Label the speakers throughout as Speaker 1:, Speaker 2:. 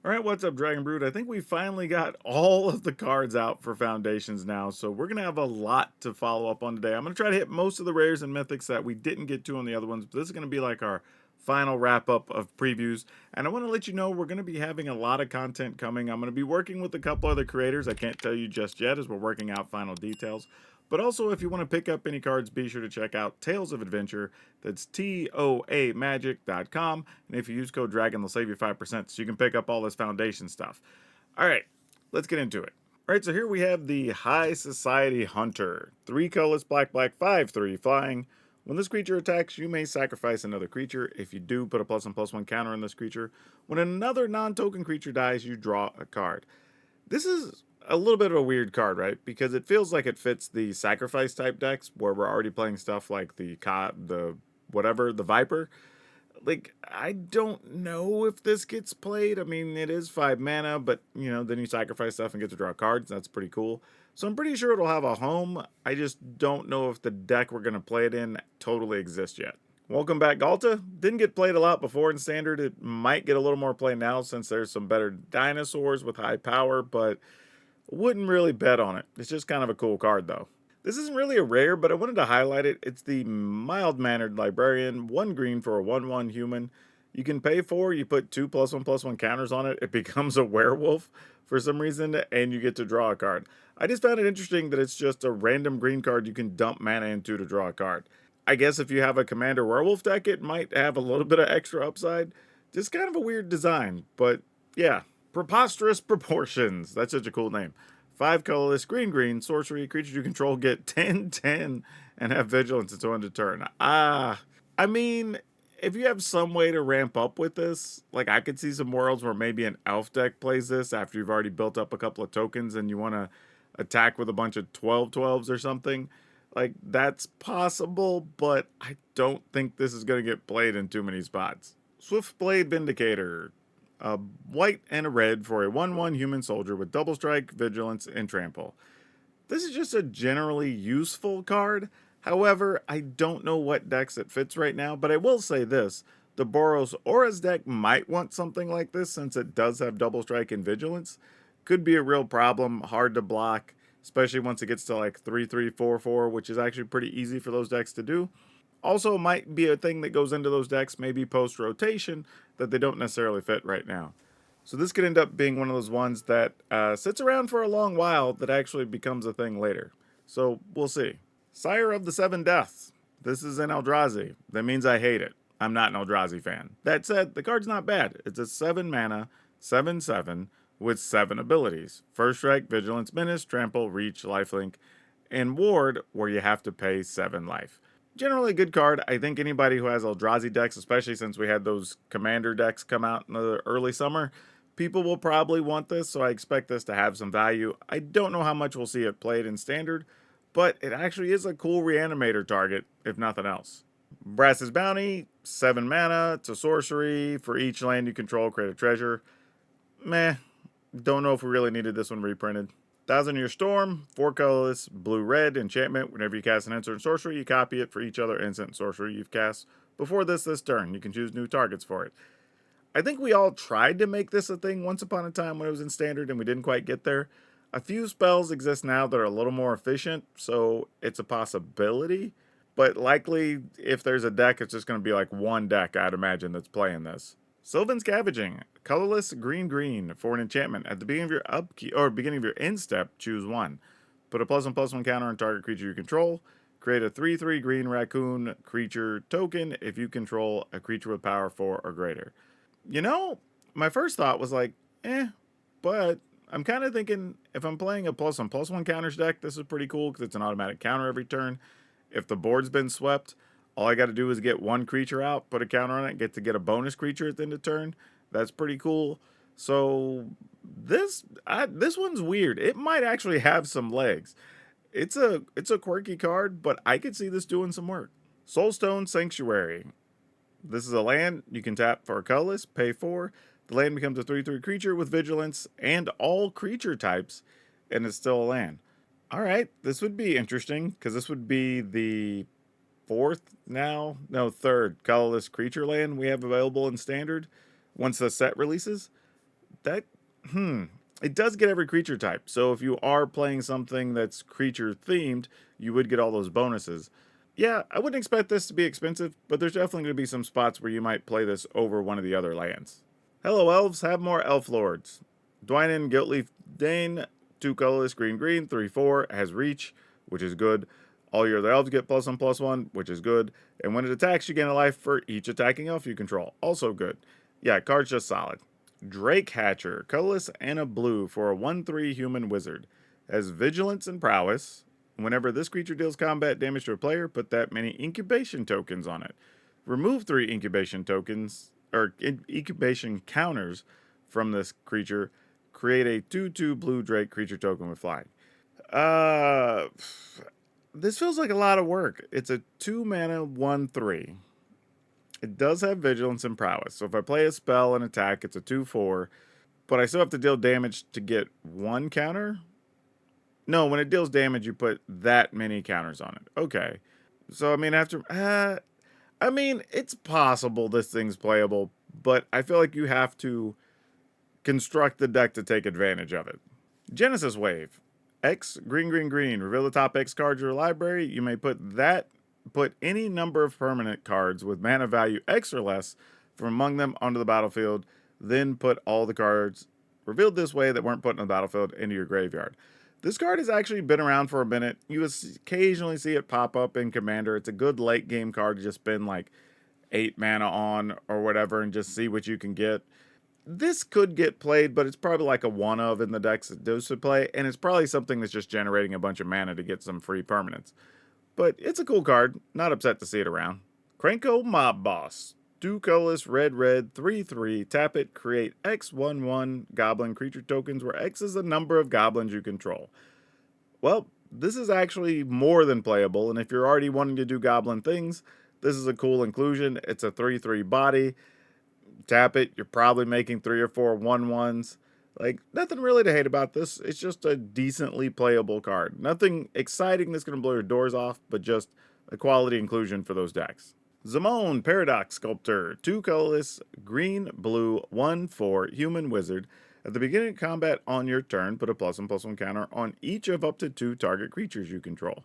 Speaker 1: All right, what's up, Dragon Brood? I think we finally got all of the cards out for Foundations now, so we're going to have a lot to follow up on today. I'm going to try to hit most of the rares and mythics that we didn't get to on the other ones, but this is going to be like our final wrap up of previews. And I want to let you know we're going to be having a lot of content coming. I'm going to be working with a couple other creators. I can't tell you just yet as we're working out final details. But also, if you want to pick up any cards, be sure to check out Tales of Adventure. That's TOAMagic.com. And if you use code DRAGON, they'll save you 5%. So you can pick up all this foundation stuff. All right, let's get into it. All right, so here we have the High Society Hunter. 3 colorless, black, black, 5/3 flying. When this creature attacks, you may sacrifice another creature. If you do, put a +1/+1 counter on this creature. When another non-token creature dies, you draw a card. This is a little bit of a weird card, right? Because it feels like it fits the sacrifice type decks where we're already playing stuff like the Viper. Like, I don't know if this gets played. I mean, it is 5 mana, but then you sacrifice stuff and get to draw cards. That's pretty cool. So I'm pretty sure it'll have a home. I just don't know if the deck we're gonna play it in totally exists yet. Welcome back, Galta. Didn't get played a lot before in Standard. It might get a little more play now since there's some better dinosaurs with high power, but wouldn't really bet on it. It's just kind of a cool card, though. This isn't really a rare, but I wanted to highlight it. It's the Mild-Mannered Librarian, 1 green for a 1/1 human. You can pay for, you put 2 +1/+1 counters on it, it becomes a werewolf for some reason, and you get to draw a card. I just found it interesting that it's just a random green card you can dump mana into to draw a card. I guess if you have a Commander Werewolf deck, it might have a little bit of extra upside. Just kind of a weird design, but yeah. Preposterous Proportions. That's such a cool name. 5 colorless, green, green, sorcery. Creatures you control get 10/10 and have vigilance until end of turn. I mean, if you have some way to ramp up with this, like I could see some worlds where maybe an elf deck plays this after you've already built up a couple of tokens and you want to attack with a bunch of 12/12s or something. Like, that's possible, but I don't think this is going to get played in too many spots. Swiftblade Vindicator. A white and a red for a 1/1 human soldier with double strike, vigilance, and trample. This is just a generally useful card. However, I don't know what decks it fits right now, but I will say this. The Boros Auras deck might want something like this since it does have double strike and vigilance. Could be a real problem, hard to block, especially once it gets to like 3/3/4/4, which is actually pretty easy for those decks to do. Also, might be a thing that goes into those decks maybe post rotation that they don't necessarily fit right now. So this could end up being one of those ones that sits around for a long while that actually becomes a thing later. So we'll see. Sire of the Seven Deaths. This is an Eldrazi. That means I hate it. I'm not an Eldrazi fan. That said, the card's not bad. It's a 7 mana, 7/7 with 7 abilities. First Strike, Vigilance, Menace, Trample, Reach, Lifelink, and Ward, where you have to pay 7 life. Generally a good card. I think anybody who has Eldrazi decks, especially since we had those commander decks come out in the early summer, people will probably want this, so I expect this to have some value. I don't know how much we'll see it played in Standard, but it actually is a cool reanimator target, if nothing else. Brass's Bounty, 7 mana, it's a sorcery. For each land you control, create a treasure. Meh, don't know if we really needed this one reprinted. Thousand Year Storm, 4 colorless, blue-red, enchantment. Whenever you cast an instant sorcery, you copy it for each other instant sorcery you've cast before this turn. You can choose new targets for it. I think we all tried to make this a thing once upon a time when it was in Standard and we didn't quite get there. A few spells exist now that are a little more efficient, so it's a possibility. But likely, if there's a deck, it's just going to be like one deck, I'd imagine, that's playing this. Sylvan Scavenging, colorless, green, green for an enchantment. At the beginning of your upkeep or beginning of your end step, choose one. Put a +1/+1 counter on target creature you control. Create a 3/3 green raccoon creature token if you control a creature with power 4 or greater. You know, my first thought was like, but I'm kind of thinking if I'm playing a +1/+1 counters deck, this is pretty cool because it's an automatic counter every turn. If the board's been swept, all I got to do is get one creature out, put a counter on it, get to get a bonus creature at the end of turn. That's pretty cool. So this one's weird. It might actually have some legs. It's a quirky card, but I could see this doing some work. Soulstone Sanctuary. This is a land you can tap for a colorless, pay 4. The land becomes a 3/3 creature with vigilance and all creature types, and it's still a land. All right, this would be interesting because this would be the third colorless creature land we have available in Standard once the set releases. That, it does get every creature type. So if you are playing something that's creature themed, you would get all those bonuses. Yeah, I wouldn't expect this to be expensive, but there's definitely going to be some spots where you might play this over one of the other lands. Hello, elves. Have more elf lords. Dwynen, Guiltleaf, Dane, 2 colorless, green, green, 3/4, has reach, which is good. All your other elves get +1/+1, which is good. And when it attacks, you gain a life for each attacking elf you control. Also good. Yeah, card's just solid. Drake Hatcher, colorless and a blue for a 1/3 human wizard. Has vigilance and prowess. Whenever this creature deals combat damage to a player, put that many incubation tokens on it. Remove 3 incubation tokens, or incubation counters from this creature. Create a 2/2 blue Drake creature token with flying. Uh, this feels like a lot of work. It's a 2 mana 1/3. It does have vigilance and prowess. So if I play a spell and attack, it's a 2/4. But I still have to deal damage to get 1 counter? No, when it deals damage, you put that many counters on it. Okay. So, I mean, it's possible this thing's playable, but I feel like you have to construct the deck to take advantage of it. Genesis Wave. X, green, green, green. Reveal the top X cards of your library. You may put any number of permanent cards with mana value X or less from among them onto the battlefield. Then put all the cards revealed this way that weren't put in the battlefield into your graveyard. This card has actually been around for a minute. You occasionally see it pop up in Commander. It's a good late game card to just spend like 8 mana on or whatever and just see what you can get. This could get played, but it's probably like a one of in the decks that does to play, and it's probably something that's just generating a bunch of mana to get some free permanents. But it's a cool card. Not upset to see it around. Cranko Mob Boss. 2 colorless, red, red, 3/3. Tap it, create X/1/1 goblin creature tokens, where X is the number of goblins you control. Well, this is actually more than playable, and if you're already wanting to do goblin things, this is a cool inclusion. It's a 3/3 body. Tap it, you're probably making 3 or 4 1/1s. Like, nothing really to hate about this. It's just a decently playable card. Nothing exciting that's going to blow your doors off, but just a quality inclusion for those decks. Zamone, Paradox Sculptor, 2 colorless, green, blue, 1/4, human wizard. At the beginning of combat on your turn, put a +1/+1 counter on each of up to 2 target creatures you control.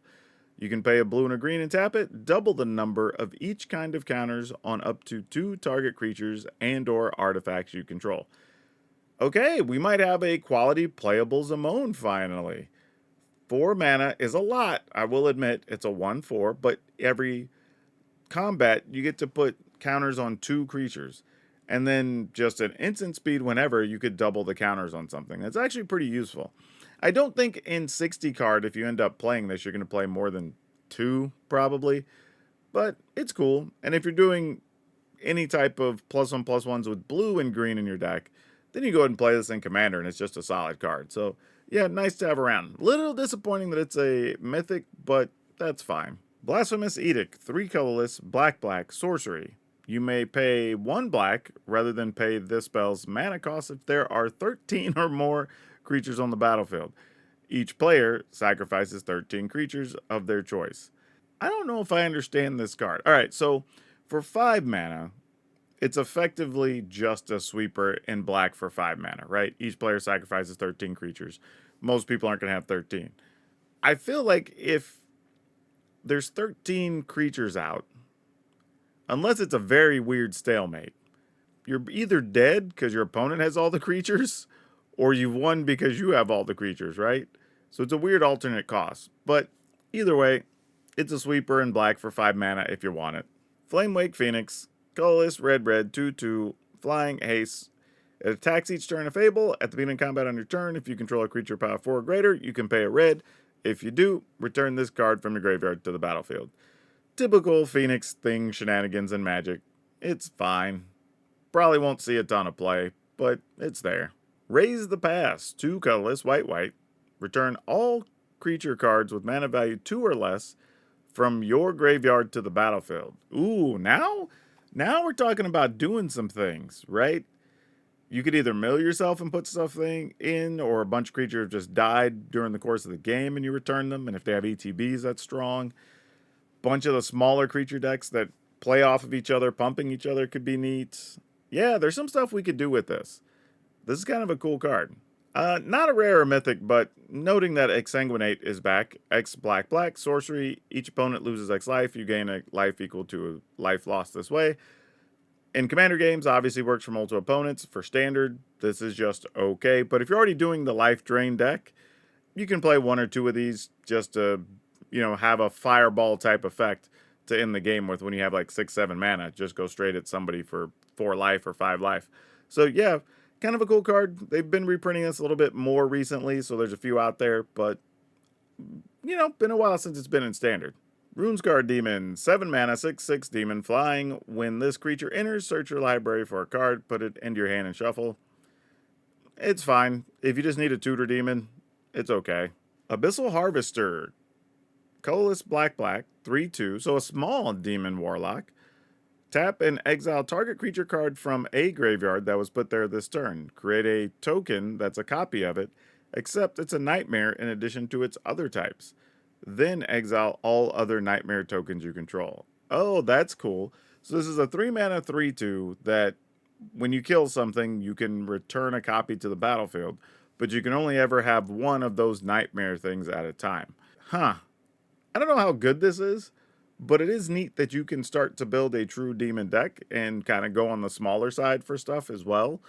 Speaker 1: You can pay a blue and a green and tap it, double the number of each kind of counters on up to 2 target creatures and or artifacts you control. Okay, we might have a quality playable Zamone finally. 4 mana is a lot, I will admit. It's a 1/4, but every combat you get to put counters on 2 creatures. And then just an instant speed whenever you could double the counters on something. That's actually pretty useful. I don't think in 60 card, if you end up playing this, you're going to play more than 2, probably. But it's cool. And if you're doing any type of +1/+1s with blue and green in your deck, then you go ahead and play this in Commander, and it's just a solid card. So, yeah, nice to have around. Little disappointing that it's a mythic, but that's fine. Blasphemous Edict, 3 colorless, black, black, sorcery. You may pay 1 black rather than pay this spell's mana cost if there are 13 or more creatures on the battlefield. Each player sacrifices 13 creatures of their choice. I don't know if I understand this card. All right, so for 5 mana, it's effectively just a sweeper in black for 5 mana, right? Each player sacrifices 13 creatures. Most people aren't going to have 13. I feel like if there's 13 creatures out, unless it's a very weird stalemate, you're either dead because your opponent has all the creatures, or you've won because you have all the creatures, right? So it's a weird alternate cost. But either way, it's a sweeper in black for 5 mana if you want it. Flamewake Phoenix, colorless, red, red, 2/2, flying, haste. It attacks each turn of Fable. At the beginning of combat on your turn, if you control a creature power 4 or greater, you can pay a red. If you do, return this card from your graveyard to the battlefield. Typical Phoenix thing shenanigans and magic. It's fine. Probably won't see a ton of play, but it's there. Raise the Pass, 2 colorless, white, white. Return all creature cards with mana value 2 or less from your graveyard to the battlefield. Ooh, now we're talking about doing some things, right? You could either mill yourself and put something in, or a bunch of creatures just died during the course of the game and you return them. And if they have ETBs, that's strong. Bunch of the smaller creature decks that play off of each other, pumping each other could be neat. Yeah, there's some stuff we could do with this. This is kind of a cool card. Not a rare or mythic, but noting that Exsanguinate is back. X black black, sorcery. Each opponent loses X life. You gain a life equal to a life lost this way. In Commander games, obviously works for multiple opponents. For Standard, this is just okay. But if you're already doing the life drain deck, you can play one or two of these just to, have a fireball type effect to end the game with when you have like 6, 7 mana. Just go straight at somebody for 4 life or 5 life. So yeah, kind of a cool card. They've been reprinting this a little bit more recently, so there's a few out there, but been a while since it's been in Standard. Runescar Demon, 7 mana, 6/6 demon, flying. When this creature enters, search your library for a card, put it into your hand and shuffle. It's fine. If you just need a tutor demon, it's okay. Abyssal Harvester, colorless black black, 3/2, so a small demon warlock. Tap and exile target creature card from a graveyard that was put there this turn. Create a token that's a copy of it, except it's a nightmare in addition to its other types. Then exile all other nightmare tokens you control. Oh, that's cool. So this is a 3 mana 3/2 that when you kill something, you can return a copy to the battlefield, but you can only ever have one of those nightmare things at a time. Huh. I don't know how good this is, but it is neat that you can start to build a true demon deck and kind of go on the smaller side for stuff as well.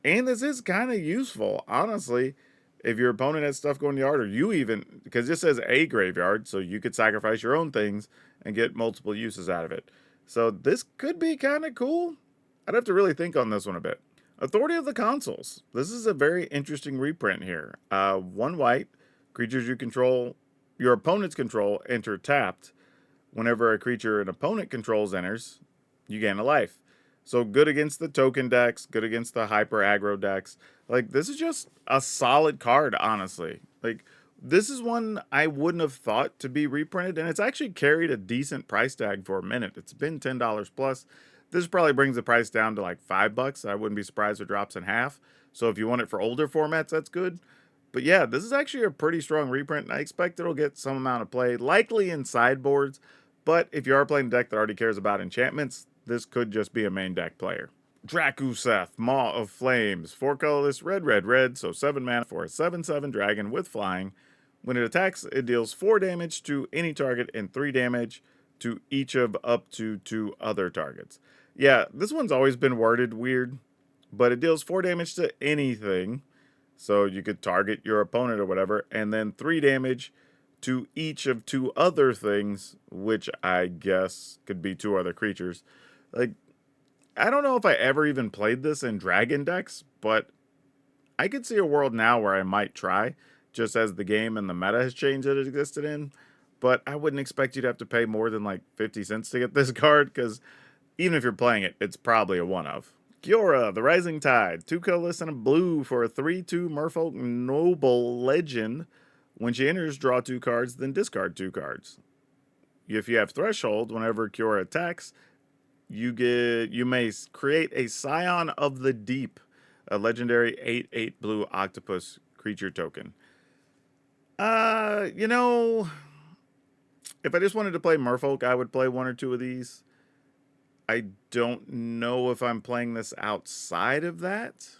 Speaker 1: And this is kind of useful, honestly, if your opponent has stuff going in the yard, or you even, because this says a graveyard, so you could sacrifice your own things and get multiple uses out of it. So this could be kind of cool. I'd have to really think on this one a bit. Authority of the Consuls. This is a very interesting reprint here. 1 white, creatures you control, your opponents control, enter tapped. Whenever a creature an opponent controls enters, you gain a life. So good against the token decks, good against the hyper aggro decks. Like, this is just a solid card, honestly. Like, this is one I wouldn't have thought to be reprinted, and it's actually carried a decent price tag for a minute. It's been $10 plus. This probably brings the price down to like $5. I wouldn't be surprised if it drops in half. So if you want it for older formats, that's good. But yeah, this is actually a pretty strong reprint, and I expect it'll get some amount of play, likely in sideboards. But if you are playing a deck that already cares about enchantments, this could just be a main deck player. Drakuseth, Maw of Flames, 4 colorless, red, red, red, so 7 mana for a 7/7 dragon with flying. When it attacks, it deals 4 damage to any target and 3 damage to each of up to 2 other targets. Yeah, this one's always been worded weird, but it deals 4 damage to anything, so you could target your opponent or whatever, and then 3 damage to each of 2 other things, which I guess could be 2 other creatures. Like, I don't know if I ever even played this in dragon decks, but I could see a world now where I might try, just as the game and the meta has changed that it existed in. But I wouldn't expect you to have to pay more than like 50 cents to get this card, because even if you're playing it, it's probably a one-of. Kiora, the Rising Tide, 2 colorless and a blue for a 3/2 Merfolk Noble Legend. When she enters, draw 2 cards, then discard 2 cards. If you have Threshold, whenever Kiora attacks, you may create a Scion of the Deep, a legendary 8/8 blue octopus creature token. You know, if I just wanted to play Merfolk, I would play 1 or 2 of these. I don't know if I'm playing this outside of that.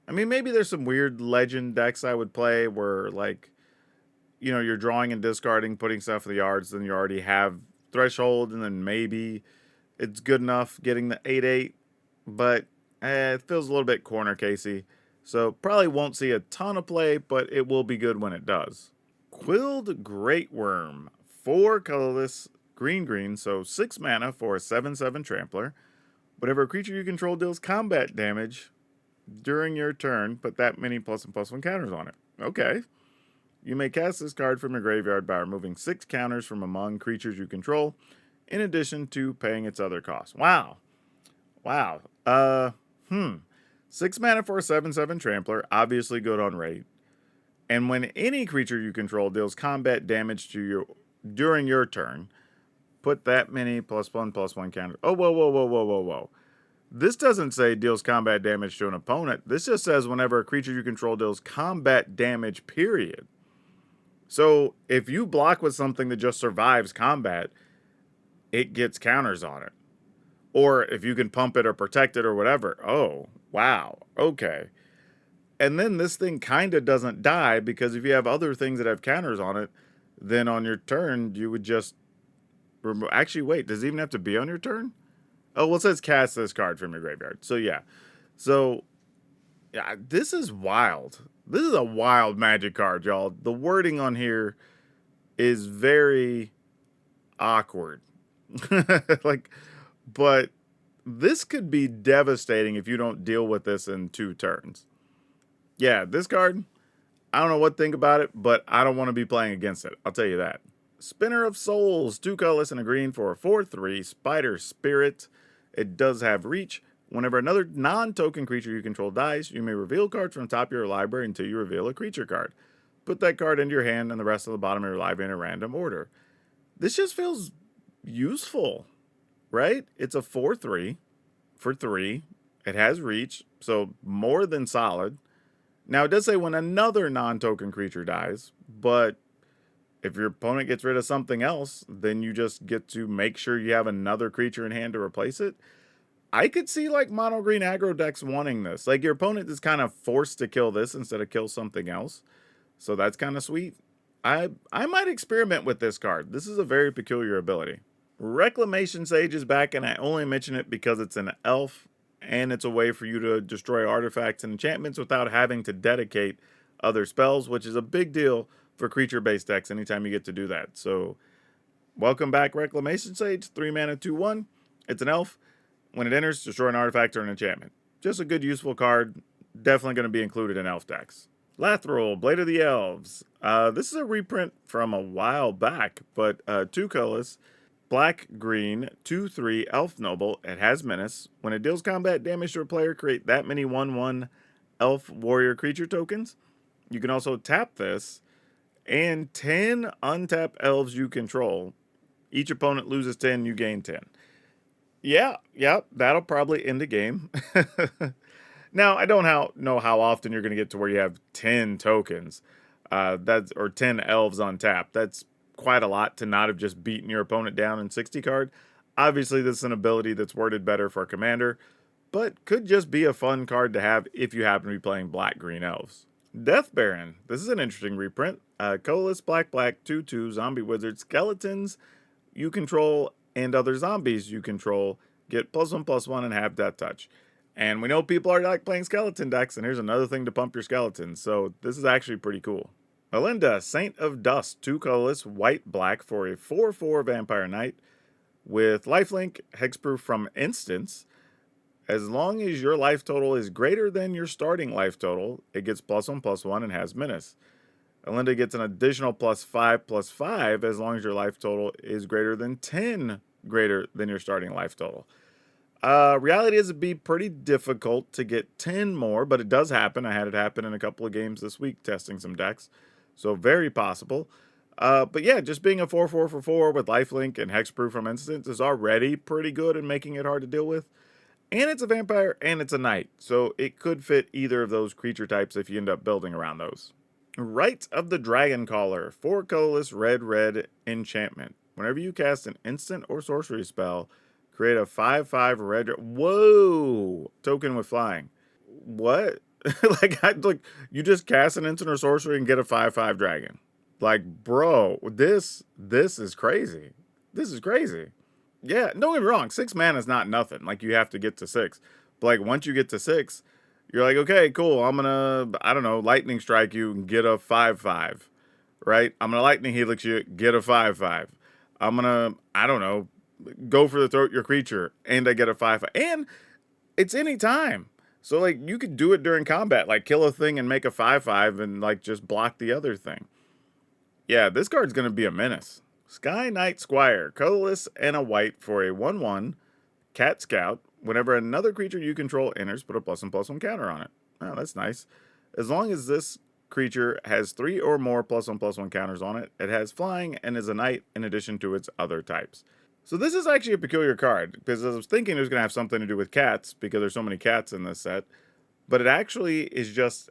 Speaker 1: I mean, maybe there's some weird legend decks I would play where, like, you're drawing and discarding, putting stuff in the yards, then you already have Threshold, and then maybe it's good enough getting the 8/8, but it feels a little bit corner casey. So probably won't see a ton of play, but it will be good when it does. Quilled Great Worm, 4 colorless, green, so 6 mana for a 7/7 trampler. Whenever a creature you control deals combat damage during your turn, put that many +1/+1 counters on it. Okay. You may cast this card from your graveyard by removing 6 counters from among creatures you control, in addition to paying its other costs. Wow. 6 mana for a 7/7 trampler, obviously good on rate. And when any creature you control deals combat damage to you during your turn, put that many +1/+1 counters. Oh, whoa. This doesn't say deals combat damage to an opponent. This just says whenever a creature you control deals combat damage, period. So if you block with something that just survives combat, it gets counters on it. Or if you can pump it or protect it or whatever. Oh, wow. Okay. And then this thing kind of doesn't die, because if you have other things that have counters on it, then on your turn, you would just actually, wait, does it even have to be on your turn? Oh, well, it says cast this card from your graveyard. So, yeah. So, yeah, this is wild. This is a wild Magic card, y'all. The wording on here is very awkward. Like, but this could be devastating if you don't deal with this in 2 turns. Yeah, this card, I don't know what to think about it, but I don't want to be playing against it. I'll tell you that. Spinner of Souls, 2 colorless and a green for a 4/3 Spider Spirit. It does have reach. Whenever another non-token creature you control dies, you may reveal cards from the top of your library until you reveal a creature card. Put that card into your hand and the rest of the bottom of your library in a random order. This just feels useful, right? It's a 4/3 for 3. It has reach, so more than solid. Now, it does say when another non-token creature dies, but if your opponent gets rid of something else, then you just get to make sure you have another creature in hand to replace it. I could see like mono green aggro decks wanting this. Like your opponent is kind of forced to kill this instead of kill something else. So that's kind of sweet. I might experiment with this card. This is a very peculiar ability. Reclamation Sage is back, and I only mention it because it's an elf, and it's a way for you to destroy artifacts and enchantments without having to dedicate other spells, which is a big deal for creature-based decks anytime you get to do that. So, welcome back, Reclamation Sage. 3 mana, 2/1. It's an elf. When it enters, destroy an artifact or an enchantment. Just a good, useful card. Definitely going to be included in elf decks. Lathril, Blade of the Elves. This is a reprint from a while back, but 2 colors. Black, green, 2/3 Elf Noble. It has Menace. When it deals combat damage to a player, create that many 1/1 Elf Warrior creature tokens. You can also tap this, and 10 untap elves you control. Each opponent loses 10, you gain 10. Yeah, that'll probably end the game. Now, I don't know how often you're going to get to where you have 10 tokens, or 10 elves on tap. That's quite a lot to not have just beaten your opponent down in 60 card. Obviously, this is an ability that's worded better for Commander, but could just be a fun card to have if you happen to be playing black-green elves. Death Baron. This is an interesting reprint. Colorless, black, 2/2 zombie wizard skeletons you control and other zombies you control get +1/+1 and have death touch. And we know people are like playing skeleton decks, and here's another thing to pump your skeletons. So this is actually pretty cool. Alinda, Saint of Dust, 2 colorless, white, for a 4/4 vampire knight with lifelink, hexproof from instance. As long as your life total is greater than your starting life total, it gets +1/+1 and has menace. Alinda gets an additional +5/+5 as long as your life total is greater than 10 greater than your starting life total. Reality is it'd be pretty difficult to get 10 more, but it does happen. I had it happen in a couple of games this week testing some decks. So very possible. But yeah, just being a 4/4 for 4 with lifelink and hexproof from instance is already pretty good in making it hard to deal with. And it's a vampire and it's a knight, so it could fit either of those creature types if you end up building around those. Rite of the Dragon Caller, 4 colorless, red enchantment. Whenever you cast an instant or sorcery spell, create a 5/5 red. Whoa! Token with flying. What? like you just cast an instant or sorcery and get a 5/5 dragon. Like, bro, this is crazy. This is crazy. Yeah, don't get me wrong. 6 mana is not nothing. Like, you have to get to 6. But like, once you get to 6, you're like, okay, cool. I'm gonna, I don't know, lightning strike you and get a 5/5, right? I'm gonna lightning helix you, get a 5/5. I'm gonna, I don't know, go for the throat your creature, and I get a 5/5. And it's any time. So like, you could do it during combat, like kill a thing and make a 5/5 and like just block the other thing. Yeah, this card's gonna be a menace. Sky Knight Squire, colorless and a white for a 1/1 cat scout. Whenever another creature you control enters, put a +1/+1 counter on it. Oh, that's nice. As long as this creature has 3 or more +1/+1 counters on it, it has flying and is a knight in addition to its other types. So this is actually a peculiar card, because I was thinking it was going to have something to do with cats, because there's so many cats in this set. But it actually is just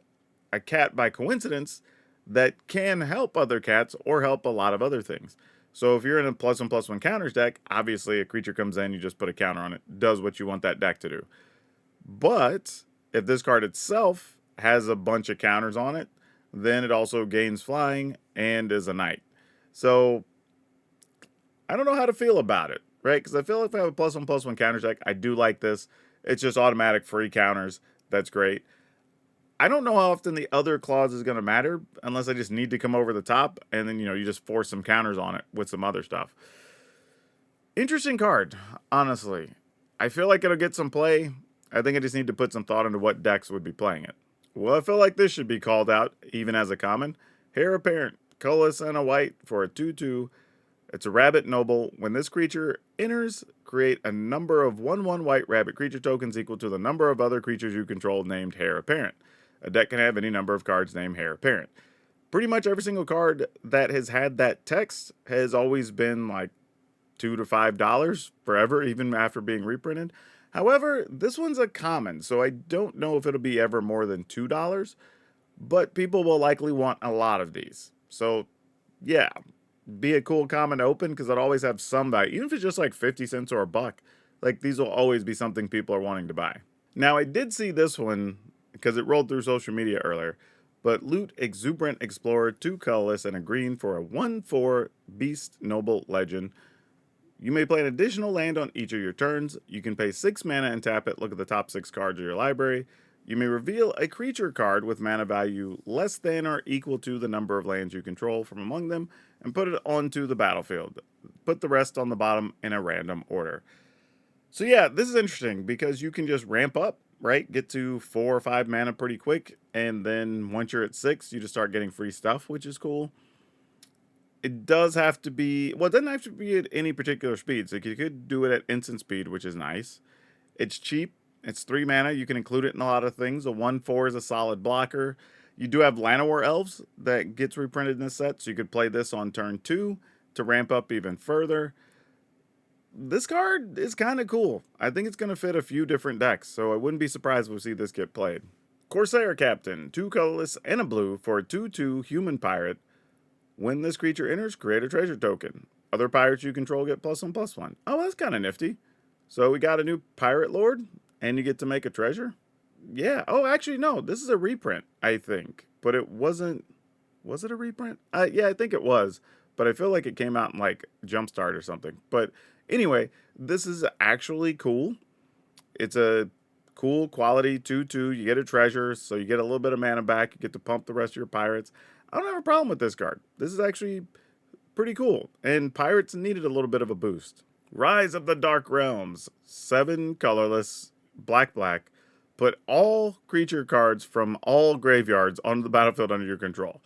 Speaker 1: a cat by coincidence that can help other cats or help a lot of other things. So if you're in a +1/+1 counters deck, obviously a creature comes in, you just put a counter on it, does what you want that deck to do. But if this card itself has a bunch of counters on it. Then it also gains flying and is a knight. So I don't know how to feel about it, right? Because I feel like if I have a +1/+1 counter deck, I do like this. It's just automatic free counters. That's great. I don't know how often the other clause is going to matter unless I just need to come over the top and then, you just force some counters on it with some other stuff. Interesting card, honestly. I feel like it'll get some play. I think I just need to put some thought into what decks would be playing it. Well, I feel like this should be called out, even as a common. Heir Apparent, colorless and a white for a 2/2. It's a rabbit noble. When this creature enters, create a number of 1/1 white rabbit creature tokens equal to the number of other creatures you control named Heir Apparent. A deck can have any number of cards named Heir Apparent. Pretty much every single card that has had that text has always been like $2 to $5 forever, even after being reprinted. However, this one's a common, so I don't know if it'll be ever more than $2, but people will likely want a lot of these. So, yeah, be a cool common to open because it'll always have some value, even if it's just like 50 cents or a buck. Like, these will always be something people are wanting to buy. Now, I did see this one because it rolled through social media earlier, but Loot Exuberant Explorer, 2 colorless and a green for a 1/4 Beast Noble Legend. You may play an additional land on each of your turns. You can pay 6 mana and tap it. Look at the top 6 cards of your library. You may reveal a creature card with mana value less than or equal to the number of lands you control from among them and put it onto the battlefield. Put the rest on the bottom in a random order. So yeah, this is interesting because you can just ramp up, right? Get to 4 or 5 mana pretty quick, and then once you're at 6, you just start getting free stuff, which is cool. It does have to be, well, it doesn't have to be at any particular speed. So you could do it at instant speed, which is nice. It's cheap. It's 3 mana. You can include it in a lot of things. A 1/4 is a solid blocker. You do have Llanowar Elves that gets reprinted in this set, so you could play this on turn 2 to ramp up even further. This card is kind of cool. I think it's going to fit a few different decks, so I wouldn't be surprised if we see this get played. Corsair Captain, 2 colorless and a blue for a 2/2 human pirate. When this creature enters, create a treasure token. Other pirates you control get +1/+1. Oh, that's kind of nifty. So we got a new pirate lord, and you get to make a treasure? Yeah. Oh, actually, no. This is a reprint, I think. But it wasn't... Was it a reprint? Yeah, I think it was. But I feel like it came out in, like, Jumpstart or something. But anyway, this is actually cool. It's a cool quality 2/2. You get a treasure, so you get a little bit of mana back. You get to pump the rest of your pirates. I don't have a problem with this card. This is actually pretty cool. And pirates needed a little bit of a boost. Rise of the Dark Realms. 7 colorless, black. Put all creature cards from all graveyards onto the battlefield under your control.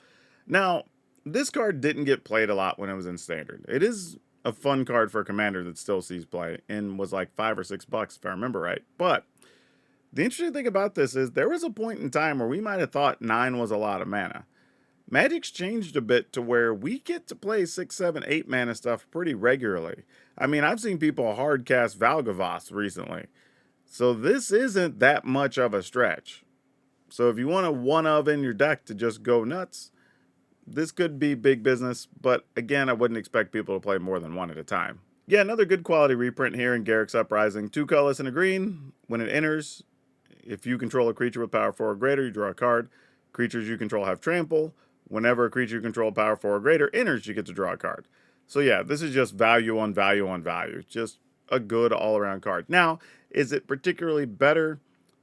Speaker 1: Now, this card didn't get played a lot when it was in Standard. It is a fun card for a commander that still sees play and was like $5 or $6 if I remember right. But the interesting thing about this is there was a point in time where we might have thought 9 was a lot of mana. Magic's changed a bit to where we get to play 6, 7, 8 mana stuff pretty regularly. I mean, I've seen people hard cast Valgavas recently. So this isn't that much of a stretch. So if you want a one of in your deck to just go nuts, this could be big business. But again, I wouldn't expect people to play more than one at a time. Yeah, another good quality reprint here in Garruk's Uprising. 2 colorless and a green. When it enters, if you control a creature with power 4 or greater, you draw a card. Creatures you control have trample. Whenever a creature you control power 4 or greater enters, you get to draw a card. So yeah, this is just value on value on value. Just a good all-around card. Now, is it particularly better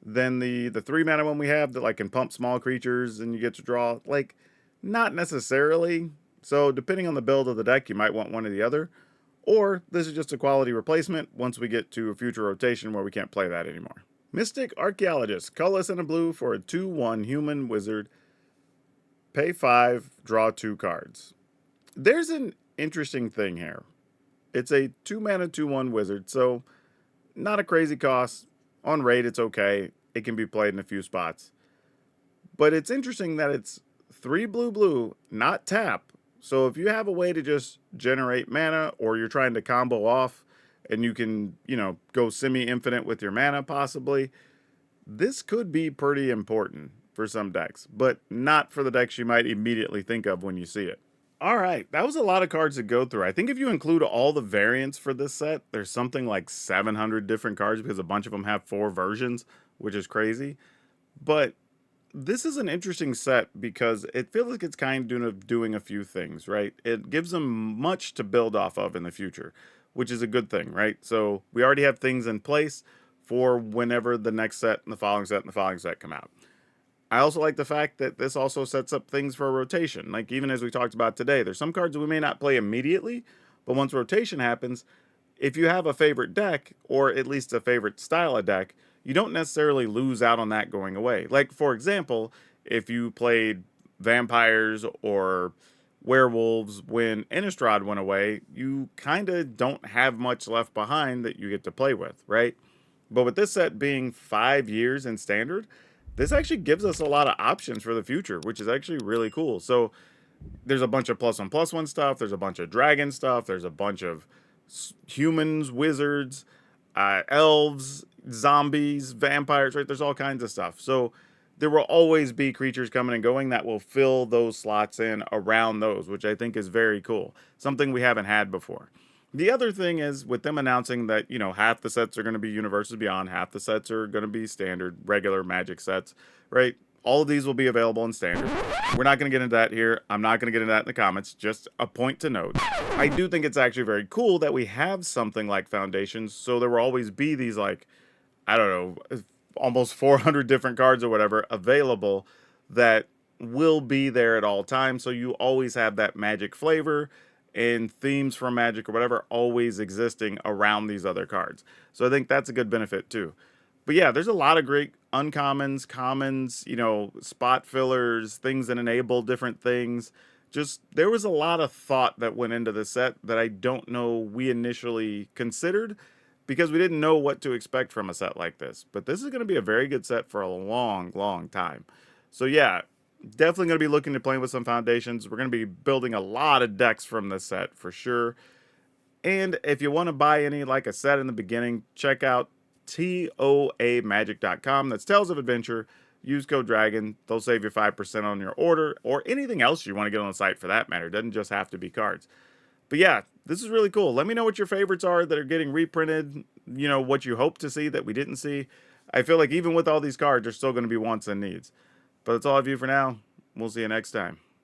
Speaker 1: than the 3 mana one we have that like can pump small creatures and you get to draw? Like, not necessarily. So depending on the build of the deck, you might want one or the other. Or this is just a quality replacement once we get to a future rotation where we can't play that anymore. Mystic Archaeologist, colorless and a blue for a 2/1 human wizard. Pay 5, draw 2 cards. There's an interesting thing here. It's a 2 mana 2/1 wizard, so not a crazy cost. On raid, it's okay. It can be played in a few spots. But it's interesting that it's 3 blue, not tap. So if you have a way to just generate mana, or you're trying to combo off, and you can, go semi-infinite with your mana possibly, this could be pretty important for some decks, but not for the decks you might immediately think of when you see it. All right, that was a lot of cards to go through. I think if you include all the variants for this set, there's something like 700 different cards because a bunch of them have 4 versions, which is crazy. But this is an interesting set because it feels like it's kind of doing a few things, right? It gives them much to build off of in the future, which is a good thing, right? So we already have things in place for whenever the next set and the following set and the following set come out. I also like the fact that this also sets up things for a rotation. Like even as we talked about today, there's some cards that we may not play immediately, but once rotation happens, if you have a favorite deck, or at least a favorite style of deck, you don't necessarily lose out on that going away. Like, for example, if you played vampires or werewolves when Innistrad went away, you kind of don't have much left behind that you get to play with, right? But with this set being 5 years in standard, this actually gives us a lot of options for the future, which is actually really cool. So there's a bunch of plus one stuff. There's a bunch of dragon stuff. There's a bunch of humans, wizards, elves, zombies, vampires, right? There's all kinds of stuff. So there will always be creatures coming and going that will fill those slots in around those, which I think is very cool. Something we haven't had before. The other thing is with them announcing that, half the sets are going to be Universes Beyond, half the sets are going to be standard, regular Magic sets, right? All of these will be available in standard. We're not going to get into that here. I'm not going to get into that in the comments. Just a point to note. I do think it's actually very cool that we have something like Foundations, so there will always be these, like, I don't know, almost 400 different cards or whatever available that will be there at all times. So you always have that Magic flavor and themes from Magic or whatever always existing around these other cards. So I think that's a good benefit too. But yeah, there's a lot of great uncommons, commons, spot fillers, things that enable different things. Just there was a lot of thought that went into the set that I don't know we initially considered because we didn't know what to expect from a set like this. But this is going to be a very good set for a long, long time. So yeah, definitely going to be looking to play with some foundations. We're going to be building a lot of decks from this set for sure. And if you want to buy any, like I said in the beginning, check out TOAMagic.com. That's Tales of Adventure. Use code Dragon. They'll save you 5% on your order or anything else you want to get on the site for that matter. It doesn't just have to be cards. But yeah, this is really cool. Let me know what your favorites are that are getting reprinted, what you hope to see that we didn't see. I feel like even with all these cards, there's still going to be wants and needs. But that's all I have for you for now. We'll see you next time.